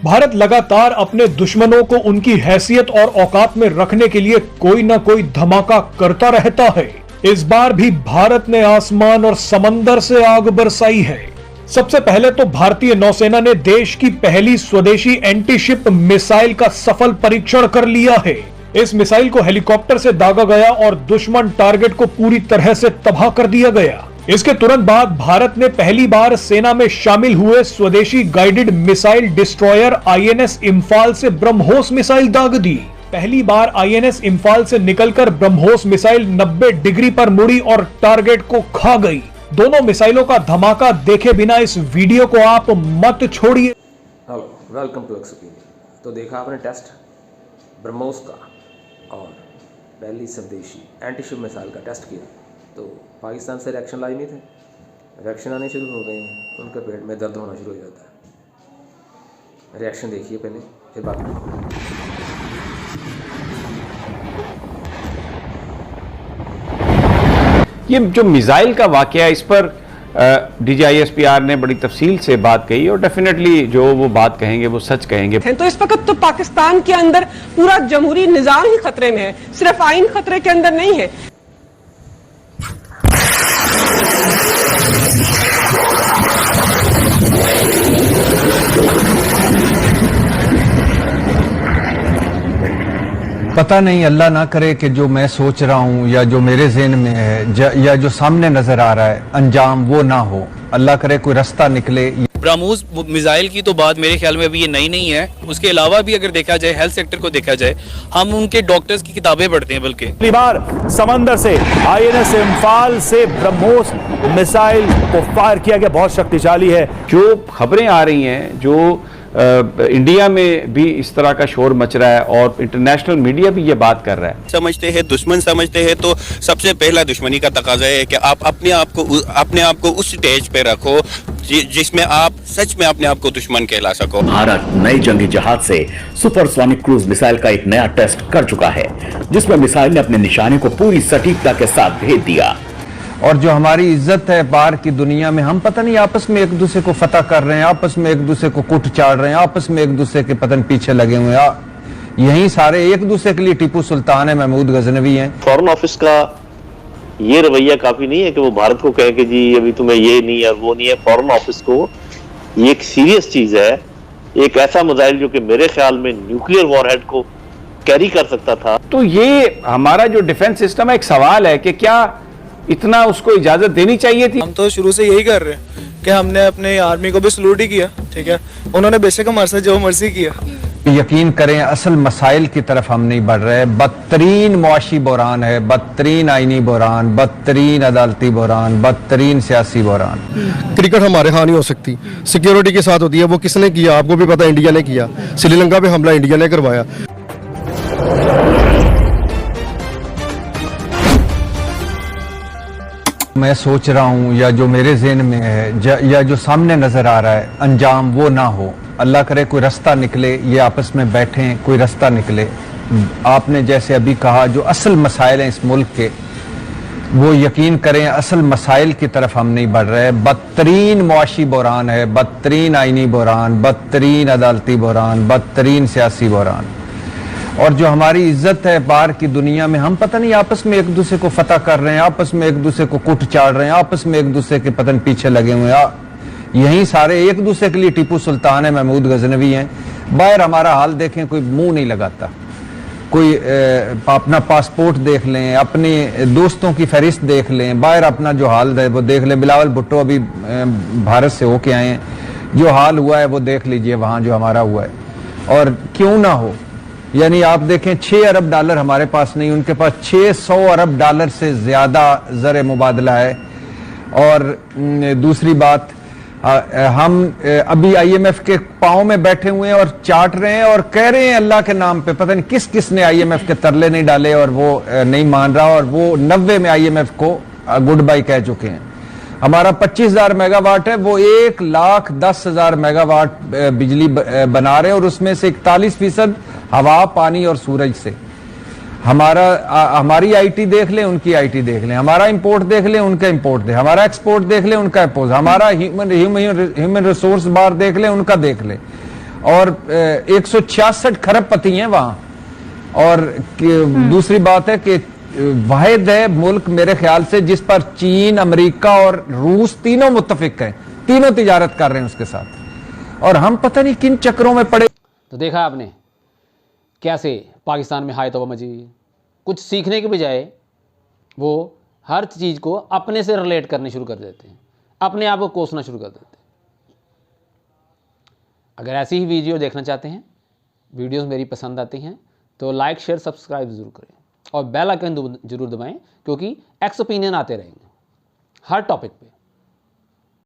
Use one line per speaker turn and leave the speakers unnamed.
भारत लगातार अपने दुश्मनों को उनकी हैसियत और औकात में रखने के लिए कोई न कोई धमाका करता रहता है। इस बार भी भारत ने आसमान और समंदर से आग बरसाई है। सबसे पहले तो भारतीय नौसेना ने देश की पहली स्वदेशी एंटीशिप मिसाइल का सफल परीक्षण कर लिया है। इस मिसाइल को हेलीकॉप्टर से दागा गया और दुश्मन टारगेट को पूरी तरह से तबाह कर दिया गया। इसके तुरंत बाद भारत ने पहली बार सेना में शामिल हुए स्वदेशी guided missile destroyer INS Imphal से ब्रह्मोस मिसाइल दाग दी। पहली बार आईएनएस इंफाल से निकलकर ब्रह्मोस मिसाइल 90 डिग्री पर मुड़ी और टारगेट को खा गई। दोनों मिसाइलों का धमाका देखे बिना इस वीडियो को आप मत छोड़िए।
Hello, welcome to experience. तो देखा आपने टेस्ट ब्रह्मोस का और पहली स्वदेशी एंटीशिप मिसाइल का टेस्ट किया, तो पाकिस्तान से रिएक्शन लाए नहीं थे। रिएक्शन आने शुरू हो गए हैं, उनके पेट में दर्द होना शुरू हो जाता है। रिएक्शन देखिए पहले, फिर बात करें।
ये जो मिसाइल का वाकया, इस पर DGISPR ने बड़ी तफसील से बात कही और डेफिनेटली जो वो बात कहेंगे वो सच कहेंगे।
तो इस वक्त तो पाकिस्तान के अंदर पूरा जमहूरी निजाम ही खतरे में है, सिर्फ आइन खतरे के अंदर नहीं है।
पता नहीं, अल्लाह ना करे कि जो मैं सोच रहा हूँ या जो मेरे ज़हन में है या जो सामने नजर आ रहा है अंजाम वो ना हो। अल्लाह करे कोई रास्ता निकले।
ब्रह्मोस मिसाइल की तो बात मेरे ख्याल में अभी ये नई नहीं है। उसके अलावा भी अगर देखा जाए, हेल्थ सेक्टर को देखा जाए, हम उनके डॉक्टर्स की किताबें पढ़ते हैं। बल्कि
पहली बार समंदर से आईएनएस इंफाल से ब्रह्मोस मिसाइल को फायर किया गया, बहुत शक्तिशाली है।
जो खबरें आ रही हैं, जो इंडिया में भी इस तरह का शोर मच रहा है और इंटरनेशनल मीडिया भी ये बात कर रहा है।
समझते हैं, दुश्मन समझते हैं, तो सबसे पहला दुश्मनी का तकाजा है कि आप अपने आप को उस स्टेज पे रखो जिसमें आप सच में अपने आप को दुश्मन कहला सको।
भारत नई जंगी जहाज से सुपरसोनिक क्रूज मिसाइल का एक नया टेस्ट कर चुका है, जिसमें मिसाइल ने अपने निशाने को पूरी सटीकता के साथ भेद दिया।
और जो हमारी इज्जत है बाहर की दुनिया में, हम पता नहीं आपस में एक दूसरे को फतह कर रहे हैं, आपस में एक दूसरे को कुट चाड़ रहे हैं, आपस में एक दूसरे के पतन पीछे लगे हुए हैं। यही सारे एक दूसरे के लिए टीपू सुल्तान है, महमूद गजनवी हैं।
फॉरेन ऑफिस का ये रवैया काफी नहीं है कि वो भारत को कहे कि जी अभी तुम्हें ये नहीं है वो नहीं है। फॉरेन ऑफिस को ये एक सीरियस चीज है, एक ऐसा मिसाइल जो कि मेरे ख्याल में न्यूक्लियर वॉरहेड को कैरी कर सकता था।
तो ये हमारा जो डिफेंस सिस्टम है, एक सवाल है कि क्या इतना उसको इजाजत देनी चाहिए थी।
हम तो शुरू से यही कर रहे हैं कि हमने अपने आर्मी को भी सलूट ही किया, ठीक है। उन्होंने बेशक हमारे साथ जो मर्जी किया।
यकीन करें, असल मसाइल की तरफ हम नहीं बढ़ रहे। बदतरीन मुआशी बहरान है, बदतरीन आईनी बहरान, बदतरीन अदालती बहरान, बदतरीन सियासी बहरान।
क्रिकेट हमारे यहाँ नहीं हो सकती, सिक्योरिटी के साथ होती है। वो किसने किया आपको भी पता, इंडिया ने किया। श्रीलंका पे हमला इंडिया ने करवाया।
मैं सोच रहा हूँ या जो मेरे ज़हन में है या जो सामने नजर आ रहा है अंजाम वो ना हो। अल्लाह करे कोई रास्ता निकले, ये आपस में बैठें, कोई रास्ता निकले। आपने जैसे अभी कहा, जो असल मसाइल हैं इस मुल्क के, वो यकीन करें असल मसाइल की तरफ हम नहीं बढ़ रहे। बदतरीन मुआशी बहरान है, बदतरीन आईनी बहरान, बदतरीन अदालती बहरान, बदतरीन सियासी बहरान। और जो हमारी इज्जत है बाहर की दुनिया में, हम पता नहीं आपस में एक दूसरे को फतह कर रहे हैं, आपस में एक दूसरे को कुट चाड़ रहे हैं, आपस में एक दूसरे के पतन पीछे लगे हुए हैं। यही सारे एक दूसरे के लिए टीपू सुल्तान है, महमूद गजनवी हैं। बाहर हमारा हाल देखें, कोई मुंह नहीं लगाता। कोई अपना पासपोर्ट देख लें, अपने दोस्तों की फहरिस्त देख लें, बाहर अपना जो हाल है वो देख लें। बिलावल भुट्टो अभी भारत से होके आए हैं, जो हाल हुआ है वो देख लीजिए वहाँ जो हमारा हुआ है। और क्यों ना हो, यानी आप देखें 6 अरब डॉलर हमारे पास नहीं, उनके पास 600 अरब डॉलर से ज्यादा ज़र मुबादला है। और दूसरी बात, हम अभी IMF के पाँव में बैठे हुए हैं और चाट रहे हैं और कह रहे हैं अल्लाह के नाम पे, पता नहीं किस किस ने IMF के तरले नहीं डाले और वो नहीं मान रहा। और वो 90 में IMF को गुड बाय कह चुके हैं। हमारा 25,000 मेगावाट है, वो 1,10,000 मेगावाट बिजली बना रहे हैं और उसमें से 41% हवा, पानी और सूरज से। हमारी आईटी देख लें, उनकी आईटी देख लें, हमारा इंपोर्ट देख लें, उनका इंपोर्ट देख, हमारा एक्सपोर्ट देख लें, उनका एक्सपोर्ट, हमारा ह्यूमन रिसोर्स बार देख लें, उनका देख लें। और 166 खरबपति हैं वहां। और दूसरी बात है कि वाहिद है मुल्क मेरे ख्याल से जिस पर चीन, अमेरिका और रूस तीनों मुत्तफिक हैं, तीनों तिजारत कर रहे हैं उसके साथ, और हम पता नहीं किन चक्रों में पड़े।
तो देखा आपने कैसे पाकिस्तान में हाय तौबा मची हुई है। कुछ सीखने के बजाय वो हर चीज़ को अपने से रिलेट करने शुरू कर देते हैं, अपने आप को कोसना शुरू कर देते हैं। अगर ऐसी ही वीडियो देखना चाहते हैं, वीडियोस मेरी पसंद आती हैं, तो लाइक शेयर सब्सक्राइब ज़रूर करें और बेल आइकन जरूर दबाएं, क्योंकि एक्स ओपिनियन आते रहेंगे हर टॉपिक पे।